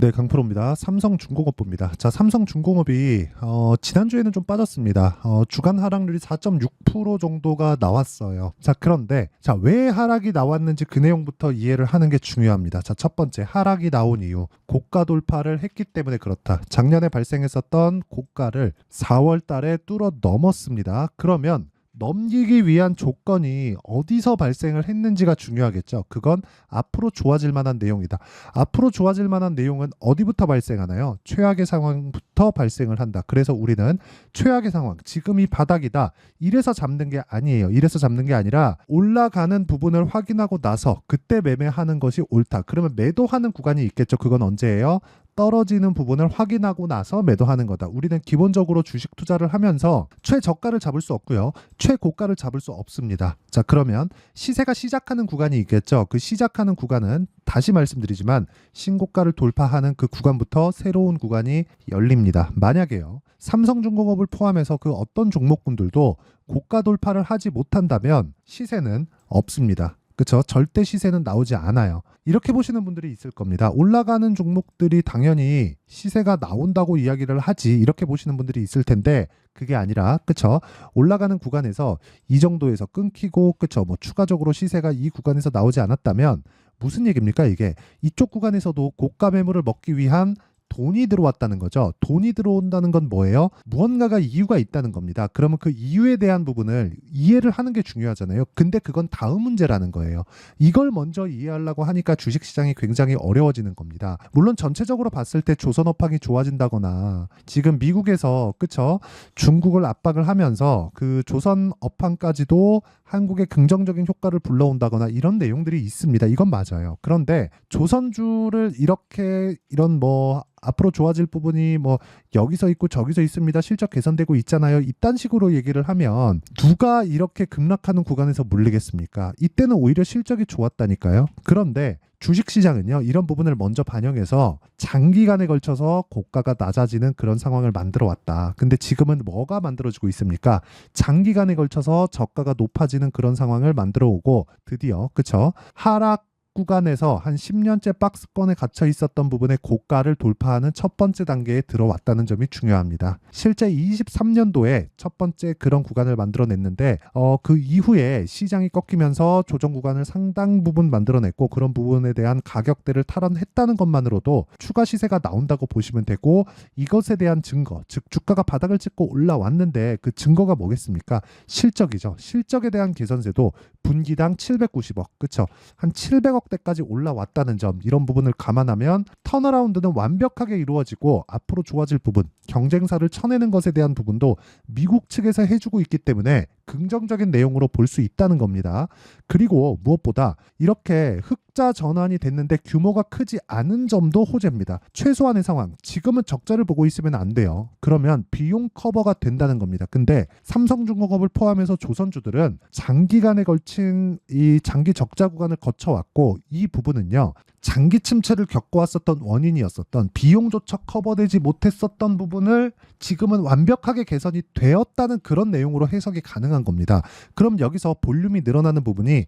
네, 강프로입니다. 삼성중공업부입니다. 자, 삼성중공업이 지난주에는 좀 빠졌습니다. 주간 하락률이 4.6% 정도가 나왔어요. 자, 그런데 왜 하락이 나왔는지 그 내용부터 이해를 하는 게 중요합니다. 자, 첫 번째, 하락이 나온 이유. 고가 돌파를 했기 때문에 그렇다. 작년에 발생했었던 고가를 4월 달에 뚫어 넘었습니다. 그러면 넘기기 위한 조건이 어디서 발생을 했는지가 중요하겠죠. 그건 앞으로 좋아질 만한 내용이다. 앞으로 좋아질 만한 내용은 어디부터 발생하나요? 최악의 상황부터 발생을 한다. 그래서 우리는 최악의 상황, 지금이 바닥이다. 이래서 잡는 게 아니에요. 이래서 잡는 게 아니라 올라가는 부분을 확인하고 나서 그때 매매하는 것이 옳다. 그러면 매도하는 구간이 있겠죠. 그건 언제예요? 떨어지는 부분을 확인하고 나서 매도하는 거다. 우리는 기본적으로 주식 투자를 하면서 최저가를 잡을 수 없고요. 최고가를 잡을 수 없습니다. 자, 그러면 시세가 시작하는 구간이 있겠죠. 그 시작하는 구간은 다시 말씀드리지만 신고가를 돌파하는 그 구간부터 새로운 구간이 열립니다. 만약에요. 삼성중공업을 포함해서 그 어떤 종목군들도 고가 돌파를 하지 못한다면 시세는 없습니다. 그렇죠? 절대 시세는 나오지 않아요. 이렇게 보시는 분들이 있을 겁니다. 올라가는 종목들이 당연히 시세가 나온다고 이야기를 하지, 이렇게 보시는 분들이 있을 텐데 그게 아니라, 그쵸? 올라가는 구간에서 이 정도에서 끊기고, 그쵸? 추가적으로 시세가 이 구간에서 나오지 않았다면 무슨 얘기입니까? 이게 이쪽 구간에서도 고가 매물을 먹기 위한 돈이 들어왔다는 거죠. 돈이 들어온다는 건 뭐예요? 무언가가 이유가 있다는 겁니다. 그러면 그 이유에 대한 부분을 이해를 하는 게 중요하잖아요. 근데 그건 다음 문제라는 거예요. 이걸 먼저 이해하려고 하니까 주식시장이 굉장히 어려워지는 겁니다. 물론 전체적으로 봤을 때 조선업황이 좋아진다거나 지금 미국에서, 그쵸? 중국을 압박을 하면서 그 조선업황까지도 한국에 긍정적인 효과를 불러온다거나 이런 내용들이 있습니다. 이건 맞아요. 그런데 조선주를 이렇게 이런 앞으로 좋아질 부분이 여기서 있고 저기서 있습니다. 실적 개선되고 있잖아요. 이딴 식으로 얘기를 하면 누가 이렇게 급락하는 구간에서 물리겠습니까? 이때는 오히려 실적이 좋았다니까요. 그런데 주식시장은요, 이런 부분을 먼저 반영해서 장기간에 걸쳐서 고가가 낮아지는 그런 상황을 만들어 왔다. 근데 지금은 뭐가 만들어지고 있습니까? 장기간에 걸쳐서 저가가 높아지는 그런 상황을 만들어 오고, 드디어, 그쵸? 하락 구간에서 한 10년째 박스권에 gat혀 있었던 부분의 고가를 돌파하는 첫 번째 단계에 들어왔다는 점이 중요합니다. 실제 23년도에 첫 번째 그런 구간을 만들어냈는데 그 이후에 시장이 꺾이면서 조정 구간을 상당 부분 만들어냈고, 그런 부분에 대한 가격대를 탈환했다는 것만으로도 추가 시세가 나온다고 보시면 되고, 이것에 대한 증거, 즉 주가가 바닥을 찍고 올라왔는데 그 증거가 뭐겠습니까? 실적이죠. 실적에 대한 개선세도 분기당 790억, 그쵸? 한 700억대까지 올라왔다는 점, 이런 부분을 감안하면 턴어라운드는 완벽하게 이루어지고 앞으로 좋아질 부분, 경쟁사를 쳐내는 것에 대한 부분도 미국 측에서 해주고 있기 때문에 긍정적인 내용으로 볼 수 있다는 겁니다. 그리고 무엇보다 이렇게 흑자 전환이 됐는데 규모가 크지 않은 점도 호재입니다. 최소한의 상황, 지금은 적자를 보고 있으면 안 돼요. 그러면 비용 커버가 된다는 겁니다. 근데 삼성중공업을 포함해서 조선주들은 장기간에 걸친 이 장기 적자 구간을 거쳐왔고, 이 부분은요, 장기 침체를 겪어왔었던 원인이었었던 비용조차 커버되지 못했었던 부분을 지금은 완벽하게 개선이 되었다는 그런 내용으로 해석이 가능한 겁니다. 그럼 여기서 볼륨이 늘어나는 부분이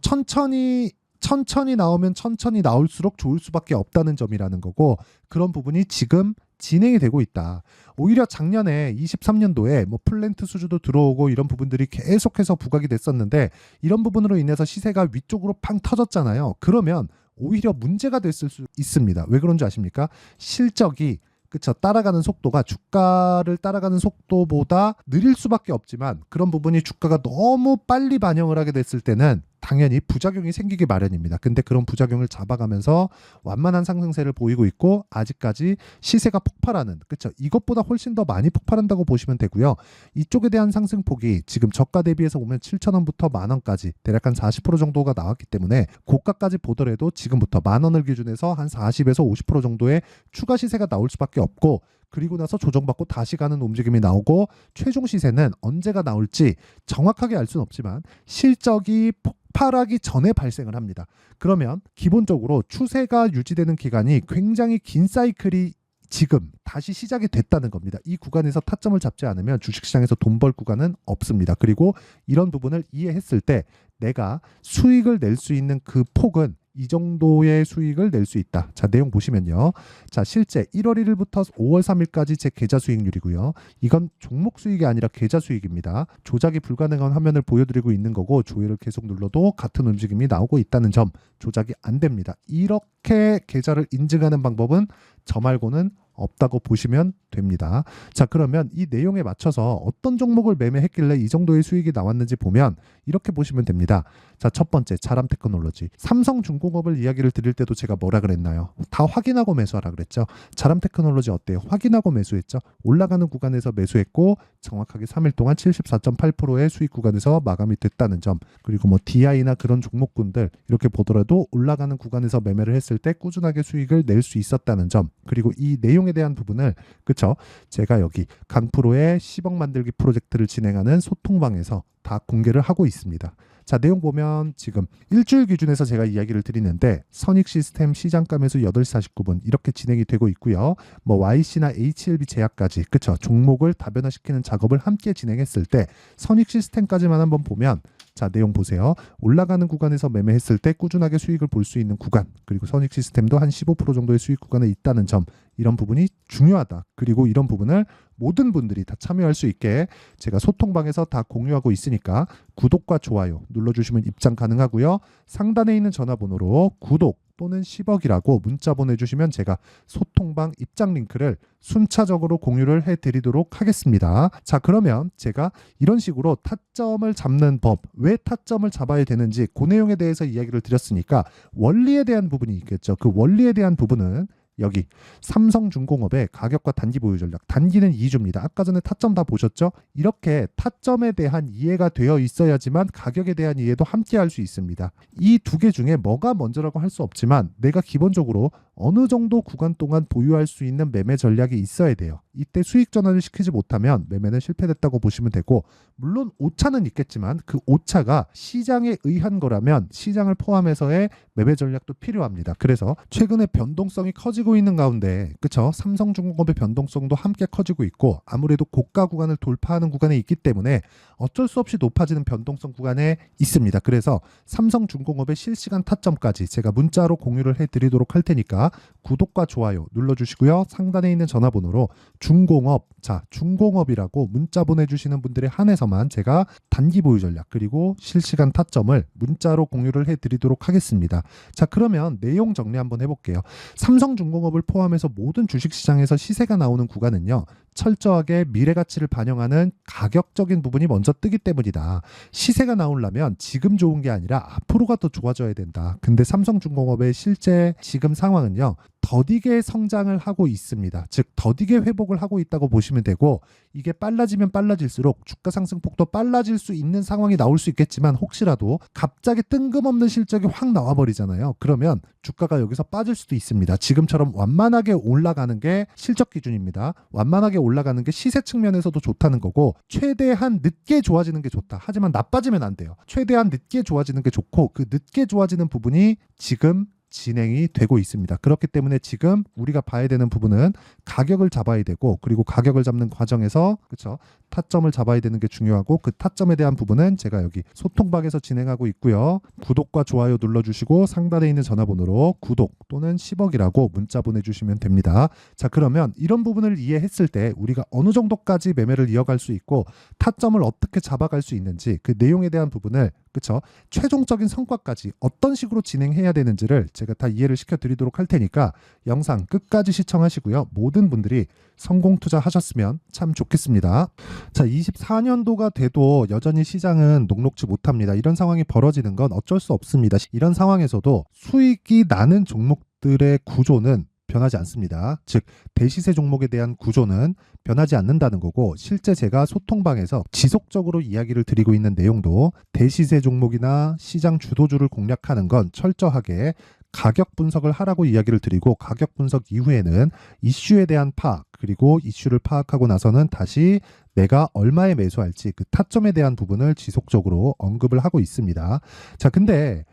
천천히 나오면 천천히 나올수록 좋을 수밖에 없다는 점이라는 거고, 그런 부분이 지금 진행이 되고 있다. 오히려 작년에 23년도에 플랜트 수주도 들어오고 이런 부분들이 계속해서 부각이 됐었는데, 이런 부분으로 인해서 시세가 위쪽으로 팡 터졌잖아요. 그러면 오히려 문제가 됐을 수 있습니다. 왜 그런지 아십니까? 실적이, 그쵸, 따라가는 속도가 주가를 따라가는 속도보다 느릴 수밖에 없지만, 그런 부분이 주가가 너무 빨리 반영을 하게 됐을 때는 당연히 부작용이 생기기 마련입니다. 근데 그런 부작용을 잡아가면서 완만한 상승세를 보이고 있고, 아직까지 시세가 폭발하는, 그쵸, 이것보다 훨씬 더 많이 폭발한다고 보시면 되고요. 이쪽에 대한 상승폭이 지금 저가 대비해서 보면 7,000원부터 만원까지 대략 한 40% 정도가 나왔기 때문에 고가까지 보더라도 지금부터 만원을 기준해서 한 40에서 50% 정도의 추가 시세가 나올 수밖에 없고, 그리고 나서 조정받고 다시 가는 움직임이 나오고, 최종 시세는 언제가 나올지 정확하게 알 수는 없지만 실적이 폭발하기 전에 발생을 합니다. 그러면 기본적으로 추세가 유지되는 기간이 굉장히 긴 사이클이 지금 다시 시작이 됐다는 겁니다. 이 구간에서 타점을 잡지 않으면 주식시장에서 돈 벌 구간은 없습니다. 그리고 이런 부분을 이해했을 때 내가 수익을 낼 수 있는 그 폭은 이 정도의 수익을 낼 수 있다. 자, 내용 보시면요. 자, 실제 1월 1일부터 5월 3일까지 제 계좌 수익률이고요. 이건 종목 수익이 아니라 계좌 수익입니다. 조작이 불가능한 화면을 보여드리고 있는 거고 조회를 계속 눌러도 같은 움직임이 나오고 있다는 점, 조작이 안 됩니다. 이렇게 계좌를 인증하는 방법은 저 말고는 없다고 보시면 됩니다. 자, 그러면 이 내용에 맞춰서 어떤 종목을 매매했길래 이 정도의 수익이 나왔는지 보면 이렇게 보시면 됩니다. 자, 첫 번째 자람 테크놀로지. 삼성중공업을 이야기를 드릴 때도 제가 뭐라 그랬나요? 다 확인하고 매수하라 그랬죠. 자람 테크놀로지 어때요? 확인하고 매수했죠. 올라가는 구간에서 매수했고 정확하게 3일 동안 74.8%의 수익 구간에서 마감이 됐다는 점. 그리고 뭐 DI나 그런 종목군들 이렇게 보더라도 올라가는 구간에서 매매를 했을 때 꾸준하게 수익을 낼 수 있었다는 점. 그리고 이 내용에 대한 부분을 그쵸? 제가 여기 강프로의 10억 만들기 프로젝트를 진행하는 소통방에서 다 공개를 하고 있습니다. 자, 내용 보면 지금 일주일 기준에서 제가 이야기를 드리는데 선익 시스템 시장가 매수 8시 49분 이렇게 진행이 되고 있고요. 뭐 YC나 HLB 제약까지 그쵸? 종목을 다변화시키는 작업을 함께 진행했을 때 선익 시스템까지만 한번 보면 자, 내용 보세요. 올라가는 구간에서 매매했을 때 꾸준하게 수익을 볼 수 있는 구간, 그리고 선익 시스템도 한 15% 정도의 수익 구간에 있다는 점, 이런 부분이 중요하다. 그리고 이런 부분을 모든 분들이 다 참여할 수 있게 제가 소통방에서 다 공유하고 있으니까 구독과 좋아요 눌러주시면 입장 가능하고요. 상단에 있는 전화번호로 구독 또는 10억이라고 문자 보내주시면 제가 소통방 입장 링크를 순차적으로 공유를 해드리도록 하겠습니다. 자, 그러면 제가 이런 식으로 타점을 잡는 법, 왜 타점을 잡아야 되는지 그 내용에 대해서 이야기를 드렸으니까 원리에 대한 부분이 있겠죠. 그 원리에 대한 부분은 여기 삼성중공업의 가격과 단기 보유 전략, 단기는 2주입니다. 아까 전에 타점 다 보셨죠? 이렇게 타점에 대한 이해가 되어 있어야지만 가격에 대한 이해도 함께 할 수 있습니다. 이 두 개 중에 뭐가 먼저라고 할 수 없지만 내가 기본적으로 어느 정도 구간 동안 보유할 수 있는 매매 전략이 있어야 돼요. 이때 수익 전환을 시키지 못하면 매매는 실패됐다고 보시면 되고, 물론 오차는 있겠지만 그 오차가 시장에 의한 거라면 시장을 포함해서의 매매 전략도 필요합니다. 그래서 최근에 변동성이 커지고 있는 가운데 그쵸? 삼성중공업의 변동성도 함께 커지고 있고 아무래도 고가 구간을 돌파하는 구간에 있기 때문에 어쩔 수 없이 높아지는 변동성 구간에 있습니다. 그래서 삼성중공업의 실시간 타점까지 제가 문자로 공유를 해드리도록 할 테니까 구독과 좋아요 눌러주시고요. 상단에 있는 전화번호로 중공업, 자 중공업이라고 문자 보내주시는 분들에 한해서만 제가 단기 보유 전략 그리고 실시간 타점을 문자로 공유를 해드리도록 하겠습니다. 자, 그러면 내용 정리 한번 해볼게요. 삼성중공업을 포함해서 모든 주식시장에서 시세가 나오는 구간은요, 철저하게 미래 가치를 반영하는 가격적인 부분이 먼저 뜨기 때문이다. 시세가 나오려면 지금 좋은 게 아니라 앞으로가 더 좋아져야 된다. 근데 삼성중공업의 실제 지금 상황은요, 더디게 성장을 하고 있습니다. 즉 더디게 회복을 하고 있다고 보시면 되고, 이게 빨라지면 빨라질수록 주가 상승폭도 빨라질 수 있는 상황이 나올 수 있겠지만 혹시라도 갑자기 뜬금없는 실적이 확 나와버리잖아요. 그러면 주가가 여기서 빠질 수도 있습니다. 지금처럼 완만하게 올라가는 게 실적 기준입니다. 완만하게 올라가는 게 시세 측면에서도 좋다는 거고, 최대한 늦게 좋아지는 게 좋다. 하지만 나빠지면 안 돼요. 최대한 늦게 좋아지는 게 좋고, 그 늦게 좋아지는 부분이 지금 진행이 되고 있습니다. 그렇기 때문에 지금 우리가 봐야 되는 부분은 가격을 잡아야 되고, 그리고 가격을 잡는 과정에서 그렇죠? 타점을 잡아야 되는 게 중요하고, 그 타점에 대한 부분은 제가 여기 소통방에서 진행하고 있고요. 구독과 좋아요 눌러주시고 상단에 있는 전화번호로 구독 또는 10억이라고 문자 보내주시면 됩니다. 자, 그러면 이런 부분을 이해했을 때 우리가 어느 정도까지 매매를 이어갈 수 있고 타점을 어떻게 잡아갈 수 있는지, 그 내용에 대한 부분을 그쵸? 최종적인 성과까지 어떤 식으로 진행해야 되는지를 제가 다 이해를 시켜드리도록 할 테니까 영상 끝까지 시청하시고요. 모든 분들이 성공 투자하셨으면 참 좋겠습니다. 자, 24년도가 돼도 여전히 시장은 녹록지 못합니다. 이런 상황이 벌어지는 건 어쩔 수 없습니다. 이런 상황에서도 수익이 나는 종목들의 구조는 변하지 않습니다. 즉 대시세 종목에 대한 구조는 변하지 않는다는 거고, 실제 제가 소통방에서 지속적으로 이야기를 드리고 있는 내용도 대시세 종목이나 시장 주도주를 공략하는 건 철저하게 가격 분석을 하라고 이야기를 드리고, 가격 분석 이후에는 이슈에 대한 파악, 그리고 이슈를 파악하고 나서는 다시 내가 얼마에 매수할지 그 타점에 대한 부분을 지속적으로 언급을 하고 있습니다. 자, 근데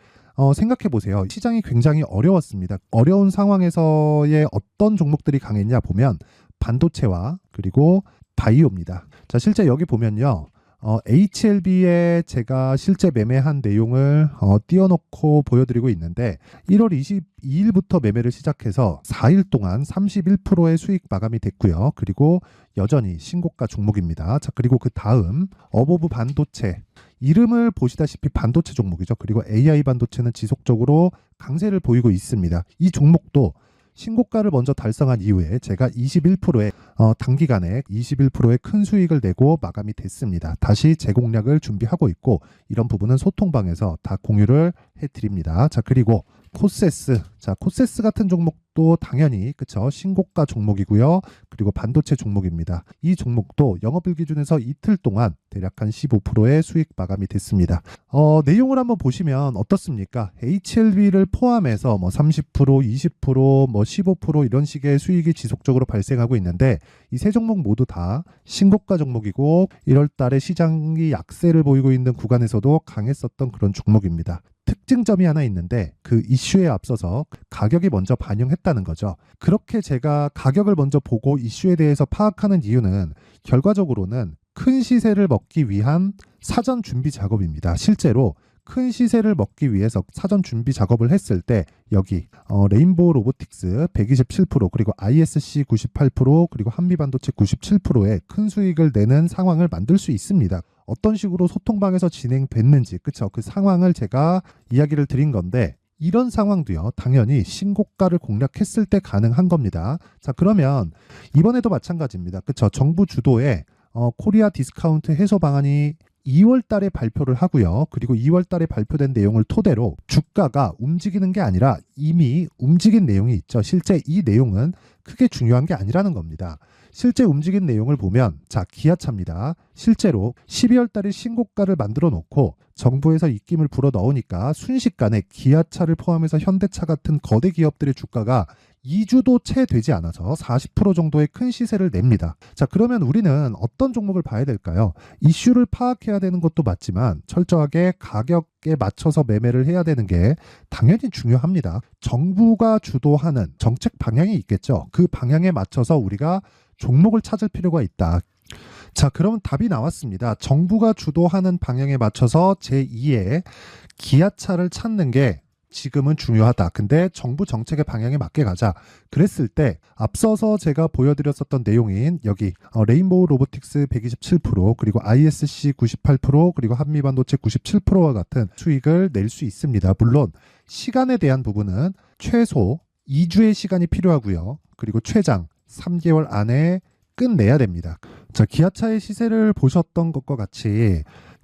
생각해 보세요. 시장이 굉장히 어려웠습니다. 어려운 상황에서의 어떤 종목들이 강했냐 보면 반도체와 그리고 바이오입니다. 자, 실제 여기 보면요. HLB에 제가 실제 매매한 내용을 띄워놓고 보여드리고 있는데 1월 22일부터 매매를 시작해서 4일 동안 31%의 수익 마감이 됐고요. 그리고 여전히 신고가 종목입니다. 자, 그리고 그 다음 어보브 반도체, 이름을 보시다시피 반도체 종목이죠. 그리고 AI 반도체는 지속적으로 강세를 보이고 있습니다. 이 종목도 신고가를 먼저 달성한 이후에 제가 21%의 단기간에 21%의 큰 수익을 내고 마감이 됐습니다. 다시 재공략을 준비하고 있고 이런 부분은 소통방에서 다 공유를 해드립니다. 자, 그리고 코세스, 자, 코세스 같은 종목도 당연히 그쵸, 신고가 종목이고요. 그리고 반도체 종목입니다. 이 종목도 영업일 기준에서 이틀 동안 대략 한 15%의 수익 마감이 됐습니다. 내용을 한번 보시면 어떻습니까? HLB를 포함해서 뭐 30%, 20%, 뭐 15% 이런 식의 수익이 지속적으로 발생하고 있는데 이 세 종목 모두 다 신고가 종목이고 1월 달에 시장이 약세를 보이고 있는 구간에서도 강했었던 그런 종목입니다. 특징점이 하나 있는데 그 이슈에 앞서서 가격이 먼저 반영했다는 거죠. 그렇게 제가 가격을 먼저 보고 이슈에 대해서 파악하는 이유는 결과적으로는 큰 시세를 먹기 위한 사전 준비 작업입니다. 실제로 큰 시세를 먹기 위해서 사전 준비 작업을 했을 때 여기 레인보우 로보틱스 127% 그리고 ISC 98% 그리고 한미반도체 97%의 큰 수익을 내는 상황을 만들 수 있습니다. 어떤 식으로 소통방에서 진행됐는지 그쵸, 그 상황을 제가 이야기를 드린 건데 이런 상황도요 당연히 신고가를 공략했을 때 가능한 겁니다. 자, 그러면 이번에도 마찬가지입니다. 그쵸, 정부 주도의 코리아 디스카운트 해소 방안이 2월 달에 발표를 하고요. 그리고 2월 달에 발표된 내용을 토대로 주가가 움직이는 게 아니라 이미 움직인 내용이 있죠. 실제 이 내용은 크게 중요한 게 아니라는 겁니다. 실제 움직인 내용을 보면 자, 기아차입니다. 실제로 12월 달에 신고가를 만들어 놓고 정부에서 입김을 불어 넣으니까 순식간에 기아차를 포함해서 현대차 같은 거대 기업들의 주가가 2주도 채 되지 않아서 40% 정도의 큰 시세를 냅니다. 자, 그러면 우리는 어떤 종목을 봐야 될까요? 이슈를 파악해야 되는 것도 맞지만 철저하게 가격에 맞춰서 매매를 해야 되는 게 당연히 중요합니다. 정부가 주도하는 정책 방향이 있겠죠. 그 방향에 맞춰서 우리가 종목을 찾을 필요가 있다. 자, 그러면 답이 나왔습니다. 정부가 주도하는 방향에 맞춰서 제2의 기아차를 찾는 게 지금은 중요하다. 근데 정부 정책의 방향에 맞게 가자. 그랬을 때 앞서서 제가 보여드렸었던 내용인 여기 레인보우 로보틱스 127% 그리고 ISC 98% 그리고 한미반도체 97%와 같은 수익을 낼 수 있습니다. 물론 시간에 대한 부분은 최소 2주의 시간이 필요하고요. 그리고 최장 3개월 안에 끝내야 됩니다. 자, 기아차의 시세를 보셨던 것과 같이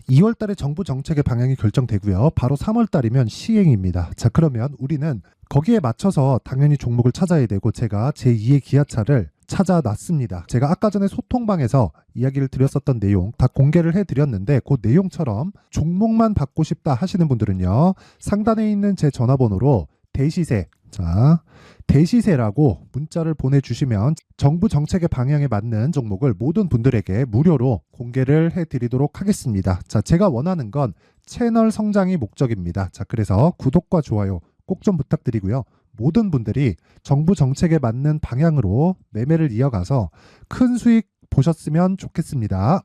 2월 달에 정부 정책의 방향이 결정되고요. 바로 3월 달이면 시행입니다. 자, 그러면 우리는 거기에 맞춰서 당연히 종목을 찾아야 되고 제가 제2의 기아차를 찾아놨습니다. 제가 아까 전에 소통방에서 이야기를 드렸었던 내용 다 공개를 해드렸는데 그 내용처럼 종목만 받고 싶다 하시는 분들은요. 상단에 있는 제 전화번호로 대시세, 자, 대시세라고 문자를 보내주시면 정부 정책의 방향에 맞는 종목을 모든 분들에게 무료로 공개를 해드리도록 하겠습니다. 자, 제가 원하는 건 채널 성장이 목적입니다. 자, 그래서 구독과 좋아요 꼭 좀 부탁드리고요. 모든 분들이 정부 정책에 맞는 방향으로 매매를 이어가서 큰 수익 보셨으면 좋겠습니다.